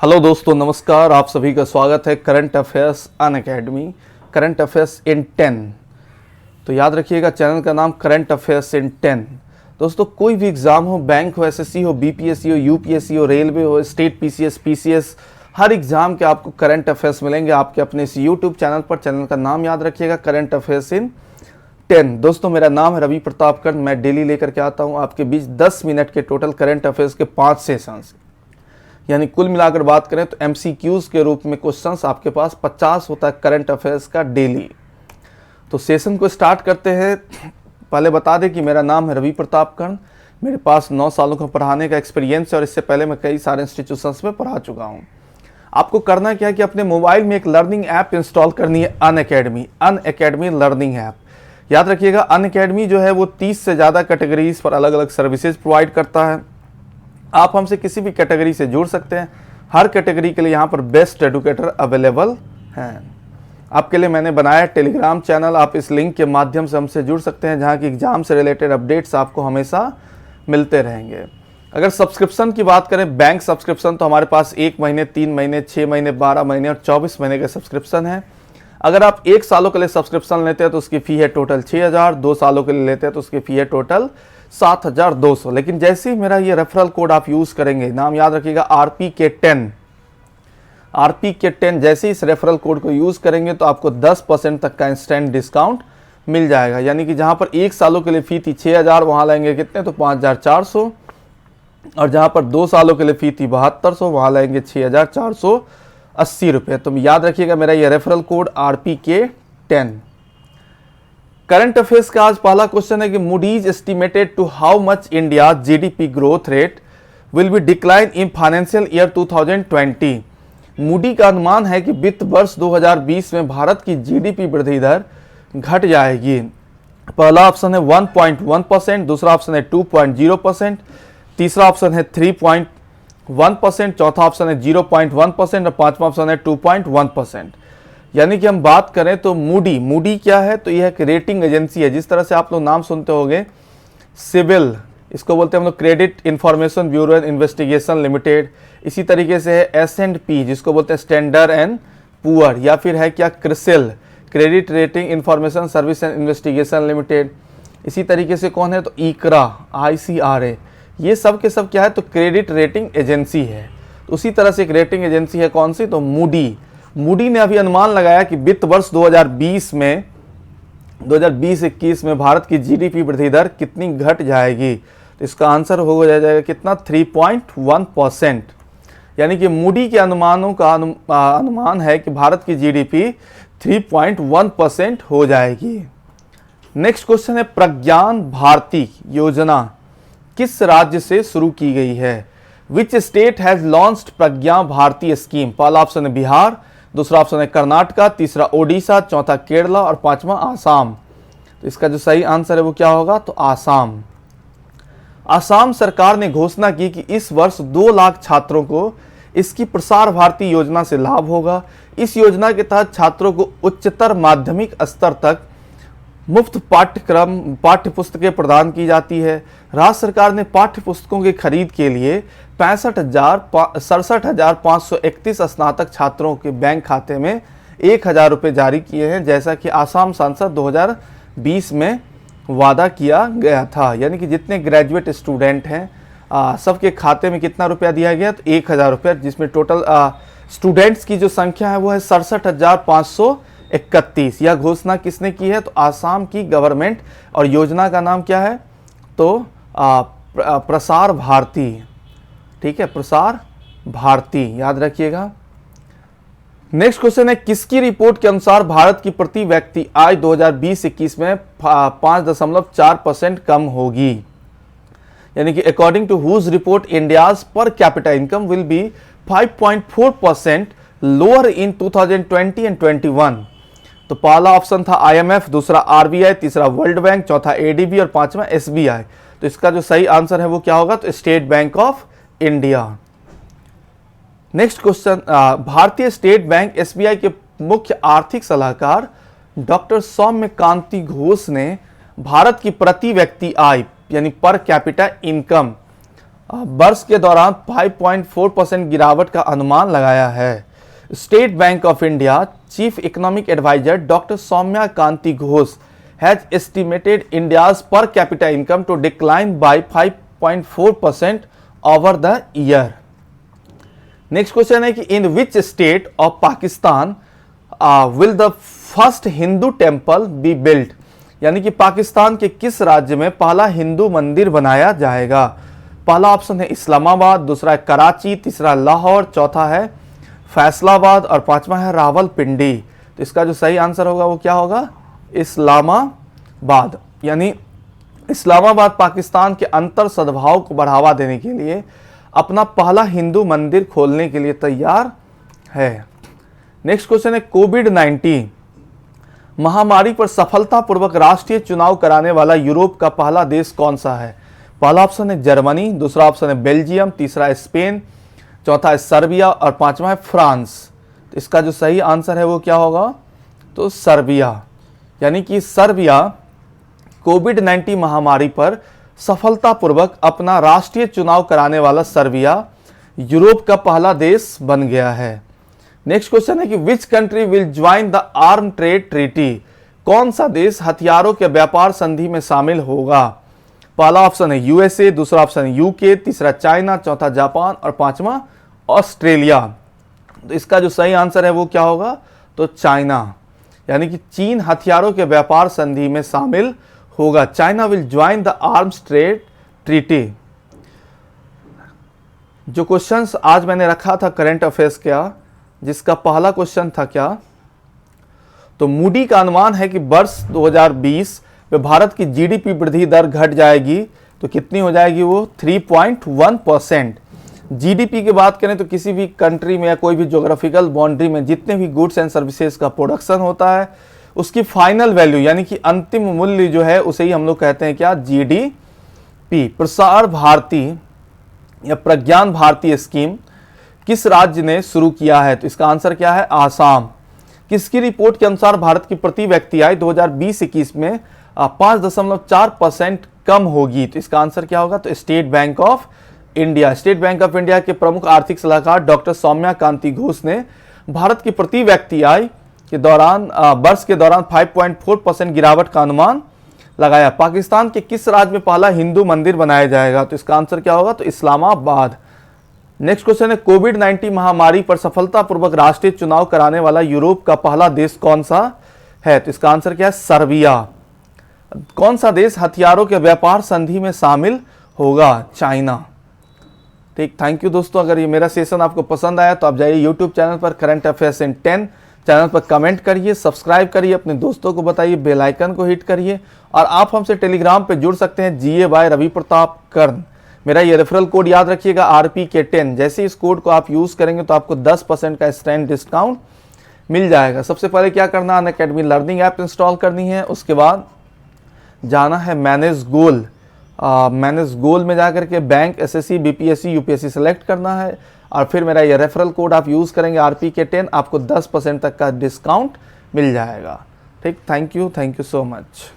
Hello दोस्तों, नमस्कार। आप सभी का स्वागत है current affairs Unacademy, current affairs in 10। तो याद रखिएगा चैनल का नाम करंट अफेयर्स इन 10। दोस्तों, कोई भी एग्ज़ाम हो, बैंक हो, एसएससी हो, बीपीएससी हो, यूपीएससी हो, रेलवे हो, स्टेट पीसीएस, पीसीएस, हर एग्ज़ाम के आपको करंट अफेयर्स मिलेंगे आपके अपने इस यूट्यूब चैनल पर। चैनल का नाम याद रखिएगा, करंट अफेयर्स इन 10। दोस्तों, मेरा नाम है रवि प्रताप कर्ण। मैं डेली लेकर के आता हूँ आपके बीच 10 मिनट के टोटल करंट अफेयर्स के 5 सेशंस, यानी कुल मिलाकर बात करें तो एमसीक्यूज के रूप में क्वेश्चंस आपके पास 50 होता है करंट अफेयर्स का डेली। तो सेशन को स्टार्ट करते हैं। पहले बता दें कि मेरा नाम है रवि प्रताप कर्ण। मेरे पास 9 सालों का पढ़ाने का एक्सपीरियंस है और इससे पहले मैं कई सारे इंस्टीट्यूशंस में पढ़ा चुका हूँ। आपको करना क्या है कि अपने मोबाइल में एक लर्निंग ऐप इंस्टॉल करनी है, अनअकैडमी लर्निंग ऐप। याद रखिएगा, अनअकैडमी जो है वो 30 से ज़्यादा कैटेगरीज पर अलग अलग सर्विसेज प्रोवाइड करता है। आप हमसे किसी भी कैटेगरी से जुड़ सकते हैं। हर कैटेगरी के लिए यहाँ पर बेस्ट एडुकेटर अवेलेबल हैं। आपके लिए मैंने बनाया टेलीग्राम चैनल, आप इस लिंक के माध्यम से हमसे जुड़ सकते हैं, जहाँ की एग्जाम से रिलेटेड अपडेट्स आपको हमेशा मिलते रहेंगे। अगर सब्सक्रिप्शन की बात करें, बैंक सब्सक्रिप्शन, तो हमारे पास 1 महीने, 3 महीने, 6 महीने, 12 महीने और 24 महीने का सब्सक्रिप्शन है। अगर आप 1 सालों के लिए सब्सक्रिप्शन लेते हैं तो उसकी फ़ी है टोटल 6000, 2 सालों के लिए लेते हैं तो उसकी फ़ी है टोटल 7200। लेकिन जैसे ही मेरा ये रेफरल कोड आप यूज़ करेंगे, नाम याद रखिएगा RPK10, RPK10, जैसे ही इस रेफरल कोड को यूज़ करेंगे तो आपको 10% तक का इंस्टेंट डिस्काउंट मिल जाएगा। यानी कि जहाँ पर 1 सालों के लिए फ़ी थी 6000, वहाँ लेंगे कितने, तो 5400। और जहाँ पर 2 सालों के लिए फ़ी थी 7200, वहाँ लेंगे 6480 रुपये। तो याद रखिएगा मेरा ये referral code RPK10। Current affairs का आज पहला क्वेश्चन है कि Moody's estimated to how much India GDP growth rate will be decline in financial year 2020। Moody का अनुमान है कि वित्त वर्ष 2020 में भारत की जीडीपी वृद्धि दर घट जाएगी। पहला ऑप्शन है 1.1%, दूसरा ऑप्शन है 2.0%, तीसरा ऑप्शन है 3.1%, चौथा ऑप्शन है 0.1% और पांचवा ऑप्शन है 2.1%। यानी कि हम बात करें तो मूडी क्या है, तो यह एक रेटिंग एजेंसी है। जिस तरह से आप लोग नाम सुनते होंगे, सिविल, इसको बोलते हैं हम लोग credit information bureau and investigation limited. इसी तरीके से है S&P, जिसको बोलते हैं स्टैंडर्ड एंड पुअर, या फिर है क्या CRISIL, credit rating information service and investigation limited. इसी तरीके से कौन है, तो ICRA, ICRA, ये सब के सब क्या है, तो क्रेडिट रेटिंग एजेंसी है। उसी तरह से एक रेटिंग एजेंसी है कौन सी, तो मूडी ने अभी अनुमान लगाया कि वित्त वर्ष 2020-21 में भारत की जीडीपी वृद्धि दर कितनी घट जाएगी। तो इसका आंसर हो जाएगा कितना, 3.1%। यानी कि मूडी के अनुमानों का अनुमान है कि भारत की जीडीपी 3.1% हो जाएगी। नेक्स्ट क्वेश्चन है, प्रज्ञान भारती योजना किस राज्य से शुरू की गई है। Which state has launched Pragya Bharati scheme. पहला ऑप्शन है बिहार, दूसरा ऑप्शन है कर्नाटका, तीसरा ओडिशा, चौथा केरला और पांचवा आसाम। तो इसका जो सही आंसर है वो क्या होगा, तो आसाम। आसाम सरकार ने घोषणा की कि इस वर्ष 2 लाख छात्रों को इसकी प्रसार भारती योजना से लाभ होगा। इस योजना के तहत छात्रों को उच्चतर माध्यमिक स्तर तक मुफ्त पाठ्य पुस्तकें प्रदान की जाती है। राज्य सरकार ने पाठ्य पुस्तकों की खरीद के लिए 67,531 स्नातक छात्रों के बैंक खाते में 1000 रुपये जारी किए हैं, जैसा कि आसाम सांसद 2020 में वादा किया गया था। यानी कि जितने ग्रेजुएट स्टूडेंट हैं सबके खाते में कितना रुपया दिया गया, तो 1000 रुपये, जिसमें टोटल स्टूडेंट्स की जो संख्या है वो है 67,531। यह घोषणा किसने की है, तो आसाम की गवर्नमेंट। और योजना का नाम क्या है, तो प्रसार भारती। ठीक है, प्रसार भारती, याद रखिएगा। नेक्स्ट क्वेश्चन है, किसकी रिपोर्ट के अनुसार भारत की प्रति व्यक्ति आय 2020-21 में 5.4% कम होगी। यानी कि according to whose report India's per capita income will be 5.4% lower in 2020 and 21। तो पहला ऑप्शन था IMF, दूसरा RBI, तीसरा वर्ल्ड बैंक, चौथा ADB और पांचवा SBI। तो इसका जो सही आंसर है वो क्या होगा, तो state Bank of India. Next question, भारतीय स्टेट बैंक SBI के मुख्य आर्थिक सलाहकार डॉक्टर सौम्यकांति घोष ने भारत की प्रति व्यक्ति आय यानी पर कैपिटा इनकम वर्ष के दौरान 5.4% गिरावट का अनुमान लगाया है। State Bank of India chief economic advisor doctor Soumya Kanti Ghosh has estimated India's per capita income to decline by 5.4% over the year. Next question है कि in which state of Pakistan will the first Hindu temple be built? यानी कि पाकिस्तान के किस राज्य में पहला हिंदू मंदिर बनाया जाएगा? पहला ऑप्शन है इस्लामाबाद, दूसरा है कराची, तीसरा लाहौर, चौथा है फैसलाबाद और पांचवा है रावलपिंडी। तो इसका जो सही आंसर होगा वो क्या होगा? इस्लामाबाद। यानी इस्लामाबाद पाकिस्तान के अंतर सद्भाव को बढ़ावा देने के लिए अपना पहला हिंदू मंदिर खोलने के लिए तैयार है। नेक्स्ट क्वेश्चन है कोविड-19 महामारी पर सफलतापूर्वक राष्ट्रीय चुनाव कराने वाला यूरोप का पहला देश कौन सा है? पहला ऑप्शन है जर्मनी, दूसरा ऑप्शन है बेल्जियम, तीसरा है स्पेन, चौथा है सर्बिया और पांचवा है फ्रांस। तो इसका जो सही आंसर है वो क्या होगा? तो सर्बिया। यानी कि सर्बिया कोविड-19 महामारी पर सफलतापूर्वक अपना राष्ट्रीय चुनाव कराने वाला सर्बिया यूरोप का पहला देश बन गया है। नेक्स्ट क्वेश्चन है कि which country will join the arm trade treaty? कौन सा देश हथियारों के व्यापार संधि में शामिल होगा? पहला ऑप्शन है यूएसए, दूसरा ऑप्शन है यूके, तीसरा चाइना, चौथा जापान और पांचवा ऑस्ट्रेलिया। तो इसका जो सही आंसर है वो क्या होगा? तो चाइना। यानी कि चीन हथियारों के व्यापार संधि में शामिल होगा। China will join the arms trade treaty. जो क्वेश्चंस आज मैंने रखा था करंट अफेयर्स का, जिसका पहला क्वेश्चन था क्या? तो मूडी का अनुमान है कि वर्ष 2020 में भारत की जीडीपी वृद्धि दर घट जाएगी। तो कितनी हो जाएगी वो? 3.1%। जीडीपी की बात करें तो किसी भी कंट्री में या कोई भी ज्योग्राफिकल बाउंड्री में जितने भी गुड्स एंड सर्विसेज का प्रोडक्शन होता है उसकी फाइनल वैल्यू यानी कि अंतिम मूल्य जो है उसे ही हम लोग कहते हैं क्या? जीडीपी। प्रसार भारती या प्रज्ञान भारती स्कीम किस राज्य ने शुरू किया है? तो इसका आंसर क्या है? आसाम। किसकी रिपोर्ट के अनुसार भारत की प्रति व्यक्ति आय 2020-21 में 5.4% कम होगी? तो इसका आंसर क्या होगा? तो state Bank of India. State Bank of India के प्रमुख आर्थिक सलाहकार डॉक्टर सौम्या कांति घोष ने भारत की प्रति व्यक्ति आय के दौरान वर्ष के दौरान 5.4% गिरावट का अनुमान लगाया। पाकिस्तान के किस राज्य में पहला हिंदू मंदिर बनाया जाएगा? तो इसका आंसर क्या होगा? तो इस्लामाबाद। नेक्स्ट क्वेश्चन है कोविड-19 महामारी पर सफलतापूर्वक राष्ट्रीय चुनाव कराने वाला यूरोप का पहला देश कौन सा है? तो इसका आंसर क्या है? सर्बिया। कौन सा देश हथियारों के व्यापार संधि में शामिल होगा? चाइना। ठीक, थैंक यू दोस्तों। अगर ये मेरा सेशन आपको पसंद आया तो आप जाइए यूट्यूब चैनल पर करंट अफेयर्स इन 10 चैनल पर कमेंट करिए, सब्सक्राइब करिए, अपने दोस्तों को बताइए, बेल आइकन को हिट करिए और आप हमसे टेलीग्राम पे जुड़ सकते हैं GA बाय रवि प्रताप कर्ण। मेरा ये रेफरल कोड याद रखिएगा RPK10। जैसे इस कोड को आप यूज़ करेंगे तो आपको 10% का स्टैंड डिस्काउंट मिल जाएगा। सबसे पहले क्या करना है? अनअकैडमी लर्निंग ऐप इंस्टॉल करनी है। उसके बाद जाना है मैनेज गोल। मैनेज गोल में जाकर के bank, SSC, BPSC, UPSC select करना है और फिर मेरा ये रेफरल कोड आप यूज़ करेंगे RPK10, आपको 10% तक का डिस्काउंट मिल जाएगा। ठीक, थैंक यू सो मच।